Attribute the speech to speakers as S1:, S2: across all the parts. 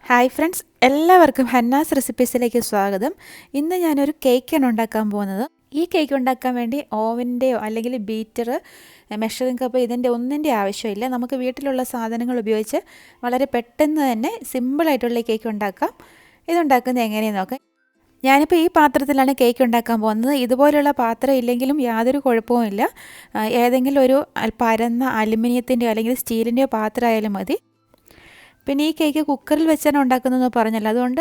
S1: Hi friends, എല്ലാവർക്കും ഹന്നാസ് റെസിപ്പീസിലേക്ക് സ്വാഗതം. ഇന്ന് ഞാനൊരു കേക്കാണ് ഉണ്ടാക്കാൻ പോകുന്നത്. ഈ കേക്ക് ഉണ്ടാക്കാൻ വേണ്ടി ഓവൻ്റെയോ അല്ലെങ്കിൽ ബീറ്റർ, മെഷറിംഗ് കപ്പ് ഇതിൻ്റെ ഒന്നിൻ്റെ ആവശ്യമില്ല. നമുക്ക് വീട്ടിലുള്ള സാധനങ്ങൾ ഉപയോഗിച്ച് വളരെ പെട്ടെന്ന് തന്നെ സിമ്പിളായിട്ടുള്ള ഈ കേക്ക് ഉണ്ടാക്കാം. ഇതുണ്ടാക്കുന്നത് എങ്ങനെയെന്ന് നോക്കാം. ഞാനിപ്പോൾ ഈ പാത്രത്തിലാണ് കേക്ക് ഉണ്ടാക്കാൻ പോകുന്നത്. ഇതുപോലുള്ള പാത്രം ഇല്ലെങ്കിലും യാതൊരു കുഴപ്പവുമില്ല. ഏതെങ്കിലും ഒരു പരന്ന അലുമിനിയത്തിൻ്റെയോ അല്ലെങ്കിൽ സ്റ്റീലിൻ്റെയോ പാത്രമായാലും മതി. പിന്നെ ഈ കേക്ക് കുക്കറിൽ വെച്ചാണ് ഉണ്ടാക്കുന്നതെന്ന് പറഞ്ഞല്ലോ, അതുകൊണ്ട്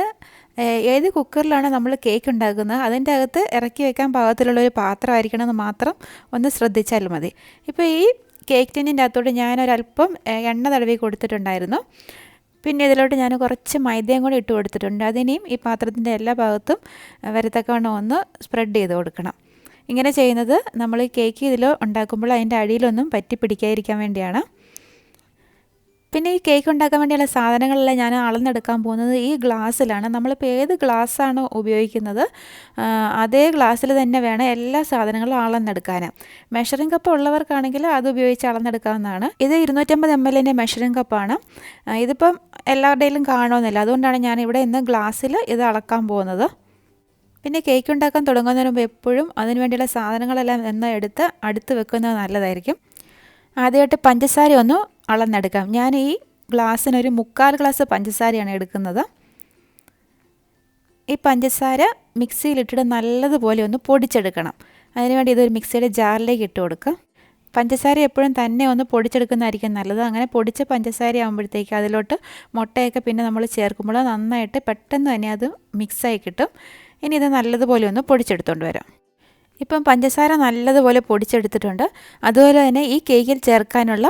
S1: ഏത് കുക്കറിലാണ് നമ്മൾ കേക്ക് ഉണ്ടാക്കുന്നത് അതിൻ്റെ അകത്ത് ഇറക്കി വെക്കാൻ പാകത്തിലുള്ളൊരു പാത്രമായിരിക്കണമെന്ന് മാത്രം ഒന്ന് ശ്രദ്ധിച്ചാൽ മതി. ഇപ്പോൾ ഈ കേക്ക് ടിന്നിൻ്റെ അകത്തോട്ട് ഞാനൊരല്പം എണ്ണ തടവി കൊടുത്തിട്ടുണ്ടായിരുന്നു. പിന്നെ ഇതിലോട്ട് ഞാൻ കുറച്ച് മൈദയും കൂടി ഇട്ട് കൊടുത്തിട്ടുണ്ട്. അതിനെയും ഈ പാത്രത്തിൻ്റെ എല്ലാ ഭാഗത്തും വരത്തക്കവണ്ണം ഒന്ന് സ്പ്രെഡ് ചെയ്ത് കൊടുക്കണം. ഇങ്ങനെ ചെയ്യുന്നത് നമ്മൾ ഈ കേക്ക് ഇതിൽ ഉണ്ടാക്കുമ്പോൾ അതിൻ്റെ അടിയിലൊന്നും പറ്റി പിടിക്കാതിരിക്കാൻ വേണ്ടിയാണ്. പിന്നെ ഈ കേക്ക് ഉണ്ടാക്കാൻ വേണ്ടിയുള്ള സാധനങ്ങളെല്ലാം ഞാൻ അളന്നെടുക്കാൻ പോകുന്നത് ഈ ഗ്ലാസ്സിലാണ്. നമ്മളിപ്പോൾ ഏത് ഗ്ലാസ്സാണോ ഉപയോഗിക്കുന്നത് അതേ ഗ്ലാസ്സിൽ തന്നെ വേണം എല്ലാ സാധനങ്ങളും അളന്നെടുക്കാൻ. മെഷറിംഗ് കപ്പ് ഉള്ളവർക്കാണെങ്കിൽ അത് ഉപയോഗിച്ച് അളന്നെടുക്കാവുന്നതാണ്. ഇത് 250 ml മെഷറിംഗ് കപ്പാണ്. ഇതിപ്പം എല്ലാവരുടെയിലും കാണുമെന്നില്ല, അതുകൊണ്ടാണ് ഞാനിവിടെ ഇന്ന് ഗ്ലാസ്സിൽ ഇത് അളക്കാൻ പോകുന്നത്. പിന്നെ കേക്ക് ഉണ്ടാക്കാൻ തുടങ്ങുന്നതിന് മുമ്പ് എപ്പോഴും അതിന് വേണ്ടിയുള്ള സാധനങ്ങളെല്ലാം എടുത്ത് അടുത്ത് വെക്കുന്നത് നല്ലതായിരിക്കും. ആദ്യമായിട്ട് പഞ്ചസാര ഒന്ന് അളന്നെടുക്കാം. ഞാൻ ഈ ഗ്ലാസ്സിനൊരു 3/4 ഗ്ലാസ് പഞ്ചസാരയാണ് എടുക്കുന്നത്. ഈ പഞ്ചസാര മിക്സിയിലിട്ടിട്ട് നല്ലതുപോലെ ഒന്ന് പൊടിച്ചെടുക്കണം. അതിനുവേണ്ടി ഇതൊരു മിക്സിയുടെ ജാറിലേക്ക് ഇട്ട് കൊടുക്കുക. പഞ്ചസാര എപ്പോഴും തന്നെ ഒന്ന് പൊടിച്ചെടുക്കുന്നതായിരിക്കും നല്ലത്. അങ്ങനെ പൊടിച്ച പഞ്ചസാര ആകുമ്പോഴത്തേക്ക് അതിലോട്ട് മുട്ടയൊക്കെ പിന്നെ നമ്മൾ ചേർക്കുമ്പോൾ നന്നായിട്ട് പെട്ടെന്ന് തന്നെ അത് മിക്സായി കിട്ടും. ഇനി ഇത് നല്ലതുപോലെ ഒന്ന് പൊടിച്ചെടുത്തുകൊണ്ട് വരാം. ഇപ്പം പഞ്ചസാര നല്ലതുപോലെ പൊടിച്ചെടുത്തിട്ടുണ്ട്. അതുപോലെ തന്നെ ഈ കേക്കിൽ ചേർക്കാനുള്ള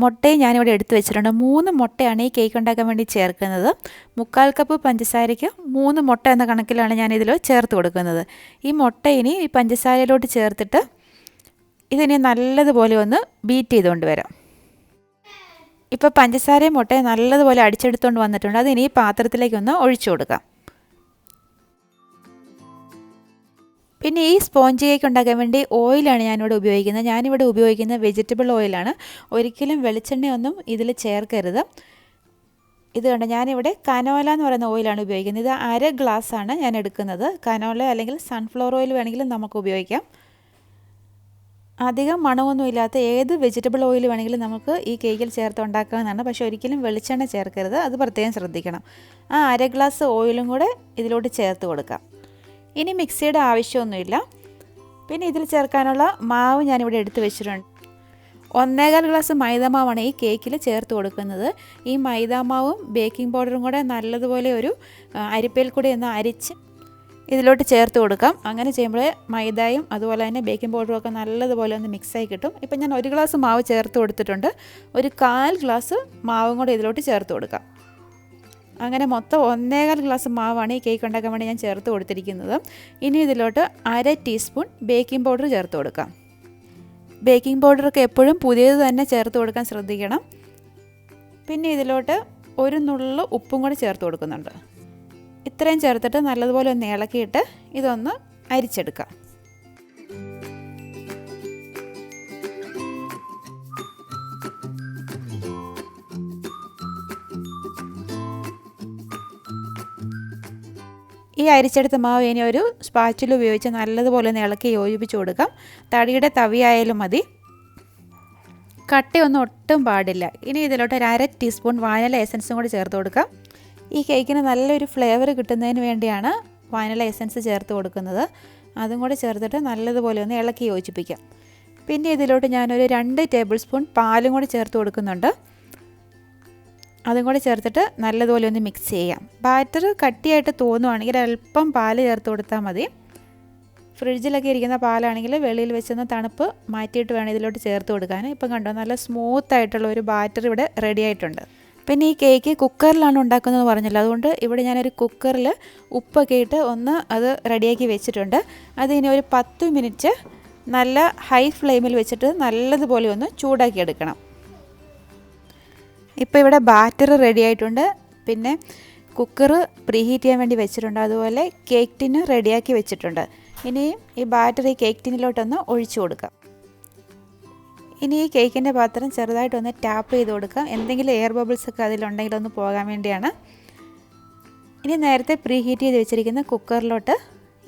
S1: മുട്ടയും ഞാനിവിടെ എടുത്തു വെച്ചിട്ടുണ്ട്. 3 മുട്ടയാണ് ഈ കേക്ക് ഉണ്ടാക്കാൻ വേണ്ടി ചേർക്കുന്നത്. 3/4 കപ്പ് പഞ്ചസാരയ്ക്ക് 3 മുട്ട എന്ന കണക്കിലാണ് ഞാനിതിൽ ചേർത്ത് കൊടുക്കുന്നത്. ഈ മുട്ട ഇനി ഈ പഞ്ചസാരയിലോട്ട് ചേർത്തിട്ട് ഇതിനെ നല്ലതുപോലെ ഒന്ന് ബീറ്റ് ചെയ്തുകൊണ്ട് വരാം. ഇപ്പോൾ പഞ്ചസാരയും മുട്ടയും നല്ലതുപോലെ അടിച്ചെടുത്തുകൊണ്ട് വന്നിട്ടുണ്ട്. അതിനി ഈ പാത്രത്തിലേക്കൊന്ന് ഒഴിച്ചു കൊടുക്കാം. പിന്നെ ഈ സ്പോഞ്ച് കേക്ക് ഉണ്ടാക്കാൻ വേണ്ടി ഓയിലാണ് ഞാനിവിടെ ഉപയോഗിക്കുന്നത്. ഞാനിവിടെ ഉപയോഗിക്കുന്ന വെജിറ്റബിൾ ഓയിലാണ്. ഒരിക്കലും വെളിച്ചെണ്ണയൊന്നും ഇതിൽ ചേർക്കരുത്. ഇത് കണ്ട, ഞാനിവിടെ കനോല എന്ന് പറയുന്ന ഓയിലാണ് ഉപയോഗിക്കുന്നത്. ഇത് 1/2 ഗ്ലാസ്സാണ് ഞാൻ എടുക്കുന്നത്. കനോല അല്ലെങ്കിൽ സൺഫ്ലവർ ഓയിൽ വേണമെങ്കിലും നമുക്ക് ഉപയോഗിക്കാം. അധികം മണമൊന്നുമില്ലാത്ത ഏത് വെജിറ്റബിൾ ഓയിൽ വേണമെങ്കിലും നമുക്ക് ഈ കേക്കിൽ ചേർത്ത് ഉണ്ടാക്കാവുന്നതാണ്. പക്ഷേ ഒരിക്കലും വെളിച്ചെണ്ണ ചേർക്കരുത്, അത് പ്രത്യേകം ശ്രദ്ധിക്കണം. ആ 1/2 ഗ്ലാസ് ഓയിലും കൂടെ ഇതിലോട്ട് ചേർത്ത് കൊടുക്കാം. ഇനി മിക്സിയുടെ ആവശ്യമൊന്നുമില്ല. പിന്നെ ഇതിൽ ചേർക്കാനുള്ള മാവ് ഞാനിവിടെ എടുത്ത് വെച്ചിട്ടുണ്ട്. 1/4 ഗ്ലാസ് മൈദാമാവാണ് ഈ കേക്കിൽ ചേർത്ത് കൊടുക്കുന്നത്. ഈ മൈദാമാവും ബേക്കിംഗ് പൗഡറും കൂടെ നല്ലതുപോലെ ഒരു അരിപ്പയിൽ കൂടി ഒന്ന് അരിച്ച് ഇതിലോട്ട് ചേർത്ത് കൊടുക്കാം. അങ്ങനെ ചെയ്യുമ്പോൾ മൈദയും അതുപോലെ തന്നെ ബേക്കിംഗ് പൗഡറും ഒക്കെ നല്ലതുപോലെ ഒന്ന് മിക്സായി കിട്ടും. ഇപ്പം ഞാൻ 1 ഗ്ലാസ് മാവ് ചേർത്ത് കൊടുത്തിട്ടുണ്ട്. ഒരു 1/4 ഗ്ലാസ് മാവും കൂടെ ഇതിലോട്ട് ചേർത്ത് കൊടുക്കാം. അങ്ങനെ മൊത്തം 1/4 ഗ്ലാസ് മാവാണ് ഈ കേക്ക് ഉണ്ടാക്കാൻ വേണ്ടി ഞാൻ ചേർത്ത് കൊടുത്തിരിക്കുന്നത്. ഇനി ഇതിലോട്ട് 1/2 ടീസ്പൂൺ ബേക്കിംഗ് പൗഡർ ചേർത്ത് കൊടുക്കാം. ബേക്കിംഗ് പൗഡറൊക്കെ എപ്പോഴും പുതിയത് തന്നെ ചേർത്ത് കൊടുക്കാൻ ശ്രദ്ധിക്കണം. പിന്നെ ഇതിലോട്ട് ഒരു നുള്ളു ഉപ്പും കൂടി ചേർത്ത് കൊടുക്കുന്നുണ്ട്. ഇത്രയും ചേർത്തിട്ട് നല്ലതുപോലെ ഒന്ന് ഇളക്കിയിട്ട് ഇതൊന്ന് അരിച്ചെടുക്കാം. ഈ അരിച്ചെടുത്ത മാവ് ഇനി ഒരു സ്പാച്ചുല ഉപയോഗിച്ച് നല്ലതുപോലെ ഒന്ന് ഇളക്കി യോജിപ്പിച്ച് കൊടുക്കാം. തടിയുടെ തവിയായാലും മതി, കട്ടയൊന്നും ഒട്ടും പാടില്ല. ഇനി ഇതിലോട്ട് 1/2 ടീസ്പൂൺ വാനില എസൻസും കൂടി ചേർത്ത് കൊടുക്കാം. ഈ കേക്കിന് നല്ലൊരു ഫ്ലേവർ കിട്ടുന്നതിന് വേണ്ടിയാണ് വാനില എസൻസ് ചേർത്ത് കൊടുക്കുന്നത്. അതും കൂടി ചേർത്തിട്ട് നല്ലതുപോലെ ഒന്ന് ഇളക്കി യോജിപ്പിക്കാം. പിന്നെ ഇതിലോട്ട് ഞാനൊരു 2 ടേബിൾ സ്പൂൺ പാലും കൂടി ചേർത്ത് കൊടുക്കുന്നുണ്ട്. അതും കൂടി ചേർത്തിട്ട് നല്ലതുപോലെ ഒന്ന് മിക്സ് ചെയ്യാം. ബാറ്റർ കട്ടിയായിട്ട് തോന്നുവാണെങ്കിൽ അല്പം പാല് ചേർത്ത് കൊടുത്താൽ മതി. ഫ്രിഡ്ജിലൊക്കെ ഇരിക്കുന്ന പാലാണെങ്കിൽ വെളിയിൽ വെച്ചൊന്ന് തണുപ്പ് മാറ്റിയിട്ട് വേണം ഇതിലോട്ട് ചേർത്ത് കൊടുക്കാൻ. ഇപ്പം കണ്ടോ, നല്ല സ്മൂത്തായിട്ടുള്ള ഒരു ബാറ്റർ ഇവിടെ റെഡി ആയിട്ടുണ്ട്. പിന്നെ ഈ കേക്ക് കുക്കറിലാണ് ഉണ്ടാക്കുന്നത് പറഞ്ഞല്ലോ, അതുകൊണ്ട് ഇവിടെ ഞാനൊരു കുക്കറിൽ ഉപ്പൊക്കെ ഇട്ട് ഒന്ന് അത് റെഡിയാക്കി വെച്ചിട്ടുണ്ട്. അതിനി ഒരു 10 മിനിറ്റ് നല്ല ഹൈ ഫ്ലെയിമിൽ വെച്ചിട്ട് നല്ലതുപോലെ ഒന്ന് ചൂടാക്കി എടുക്കണം. ഇപ്പോൾ ഇവിടെ ബാറ്റർ റെഡി ആയിട്ടുണ്ട്. പിന്നെ കുക്കർ പ്രീഹീറ്റ് ചെയ്യാൻ വേണ്ടി വെച്ചിട്ടുണ്ട്. അതുപോലെ കേക്ക് ടിന്ന് റെഡിയാക്കി വെച്ചിട്ടുണ്ട്. ഇനിയും ഈ ബാറ്റർ ഈ കേക്ക് ടിന്നിലോട്ടൊന്ന് ഒഴിച്ചു കൊടുക്കാം. ഇനി ഈ കേക്കിൻ്റെ പാത്രം ചെറുതായിട്ടൊന്ന് ടാപ്പ് ചെയ്ത് കൊടുക്കാം. എന്തെങ്കിലും എയർ ബബിൾസ് ഒക്കെ അതിലുണ്ടെങ്കിൽ ഒന്ന് പോകാൻ വേണ്ടിയാണ്. ഇനി നേരത്തെ പ്രീ ഹീറ്റ് ചെയ്ത് വെച്ചിരിക്കുന്ന കുക്കറിലോട്ട്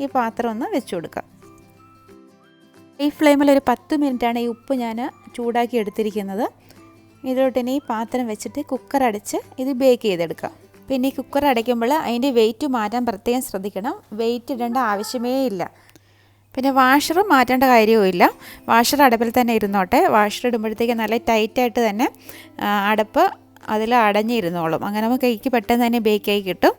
S1: ഈ പാത്രം ഒന്ന് വെച്ച് കൊടുക്കാം. ഈ ഫ്ലെയിമിൽ ഒരു 10 മിനിറ്റാണ് ഈ ഉപ്പ് ഞാൻ ചൂടാക്കി എടുത്തിരിക്കുന്നത്. ഇതിലോട്ട് ഇനി ഈ പാത്രം വെച്ചിട്ട് കുക്കർ അടച്ച് ഇത് ബേക്ക് ചെയ്തെടുക്കാം. പിന്നെ ഈ കുക്കർ അടയ്ക്കുമ്പോൾ അതിൻ്റെ വെയിറ്റ് മാറ്റാൻ പ്രത്യേകം ശ്രദ്ധിക്കണം. വെയിറ്റ് ഇടേണ്ട ആവശ്യമേ ഇല്ല. പിന്നെ വാഷർ മാറ്റേണ്ട കാര്യവുമില്ല. വാഷർ അടുപ്പിൽ തന്നെ ഇരുന്നോട്ടെ. വാഷർ ഇടുമ്പോഴത്തേക്ക് നല്ല ടൈറ്റായിട്ട് തന്നെ അടപ്പ് അതിൽ അടഞ്ഞിരുന്നോളും. അങ്ങനെ നമുക്ക് കേക്ക് പെട്ടെന്ന് തന്നെ ബേക്കായി കിട്ടും.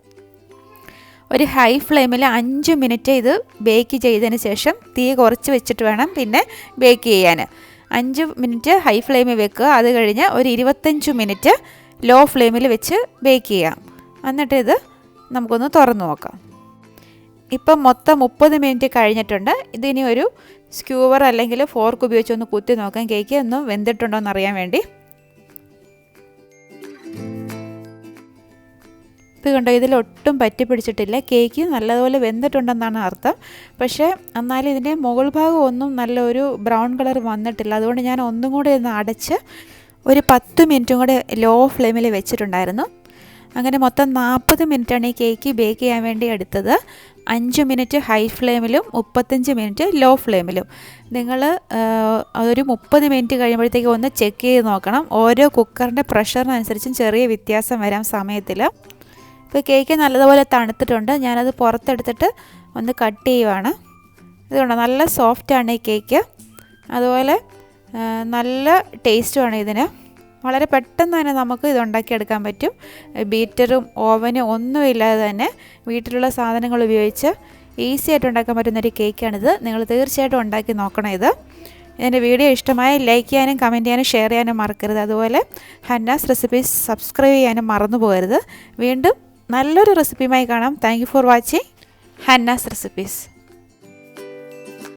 S1: ഒരു ഹൈ ഫ്ലെയിമിൽ 5 മിനിറ്റ് ഇത് ബേക്ക് ചെയ്തതിന് ശേഷം തീ കുറച്ച് വെച്ചിട്ട് വേണം പിന്നെ ബേക്ക് ചെയ്യാൻ. 5 മിനിറ്റ് ഹൈ ഫ്ലെയിമിൽ വെക്കുക. അത് കഴിഞ്ഞ് ഒരു 25 മിനിറ്റ് ലോ ഫ്ലെയിമിൽ വെച്ച് ബേക്ക് ചെയ്യാം. എന്നിട്ട് ഇത് നമുക്കൊന്ന് തുറന്ന് നോക്കാം. ഇപ്പം മൊത്തം 30 മിനിറ്റ് കഴിഞ്ഞിട്ടുണ്ട്. ഇതിനി ഒരു സ്ക്യൂവർ അല്ലെങ്കിൽ ഫോർക്ക് ഉപയോഗിച്ച് ഒന്ന് കുത്തി നോക്കാം കേക്ക് ഒന്ന് വെന്തിട്ടുണ്ടോ എന്ന് അറിയാൻ വേണ്ടി. ഇപ്പോൾ കണ്ടോ, ഇതിലൊട്ടും പറ്റി പിടിച്ചിട്ടില്ല. കേക്ക് നല്ലതുപോലെ വെന്തിട്ടുണ്ടെന്നാണ് അർത്ഥം. പക്ഷേ എന്നാലും ഇതിൻ്റെ മുകൾ ഭാഗം ഒന്നും നല്ലൊരു ബ്രൗൺ കളർ വന്നിട്ടില്ല. അതുകൊണ്ട് ഞാൻ ഒന്നും കൂടി ഒന്ന് അടച്ച് ഒരു 10 മിനിറ്റും കൂടെ ലോ ഫ്ലെയിമിൽ വെച്ചിട്ടുണ്ടായിരുന്നു. അങ്ങനെ മൊത്തം 40 മിനിറ്റാണ് ഈ കേക്ക് ബേക്ക് ചെയ്യാൻ വേണ്ടി എടുത്തത്. 5 മിനിറ്റ് ഹൈ ഫ്ലെയിമിലും 35 മിനിറ്റ് ലോ ഫ്ലെയിമിലും. നിങ്ങൾ അതൊരു 30 മിനിറ്റ് കഴിയുമ്പോഴത്തേക്ക് ഒന്ന് ചെക്ക് ചെയ്ത് നോക്കണം. ഓരോ കുക്കറിൻ്റെ പ്രഷറിനനുസരിച്ചും ചെറിയ വ്യത്യാസം വരാം സമയത്തിൽ. ഇപ്പോൾ കേക്ക് നല്ലതുപോലെ തണുത്തിട്ടുണ്ട്. ഞാനത് പുറത്തെടുത്തിട്ട് ഒന്ന് കട്ട് ചെയ്യുവാണ്. ഇതുകൊണ്ട് നല്ല സോഫ്റ്റാണ് ഈ കേക്ക്. അതുപോലെ നല്ല ടേസ്റ്റുമാണ് ഇതിന്. വളരെ പെട്ടെന്ന് തന്നെ നമുക്ക് ഇതുണ്ടാക്കിയെടുക്കാൻ പറ്റും. ബീറ്ററും ഓവനും ഒന്നുമില്ലാതെ തന്നെ വീട്ടിലുള്ള സാധനങ്ങൾ ഉപയോഗിച്ച് ഈസി ആയിട്ട് ഉണ്ടാക്കാൻ പറ്റുന്നൊരു കേക്കാണിത്. നിങ്ങൾ തീർച്ചയായിട്ടും ഉണ്ടാക്കി നോക്കണം. ഇതിൻ്റെ വീഡിയോ ഇഷ്ടമായി ലൈക്ക് ചെയ്യാനും കമൻറ്റ് ചെയ്യാനും ഷെയർ ചെയ്യാനും മറക്കരുത്. അതുപോലെ ഹന്നാസ് റെസിപ്പീസ് സബ്സ്ക്രൈബ് ചെയ്യാനും മറന്നു പോകരുത്. വീണ്ടും നല്ലൊരു റെസിപ്പിയുമായി കാണാം. Thank you for watching Hannah's recipes.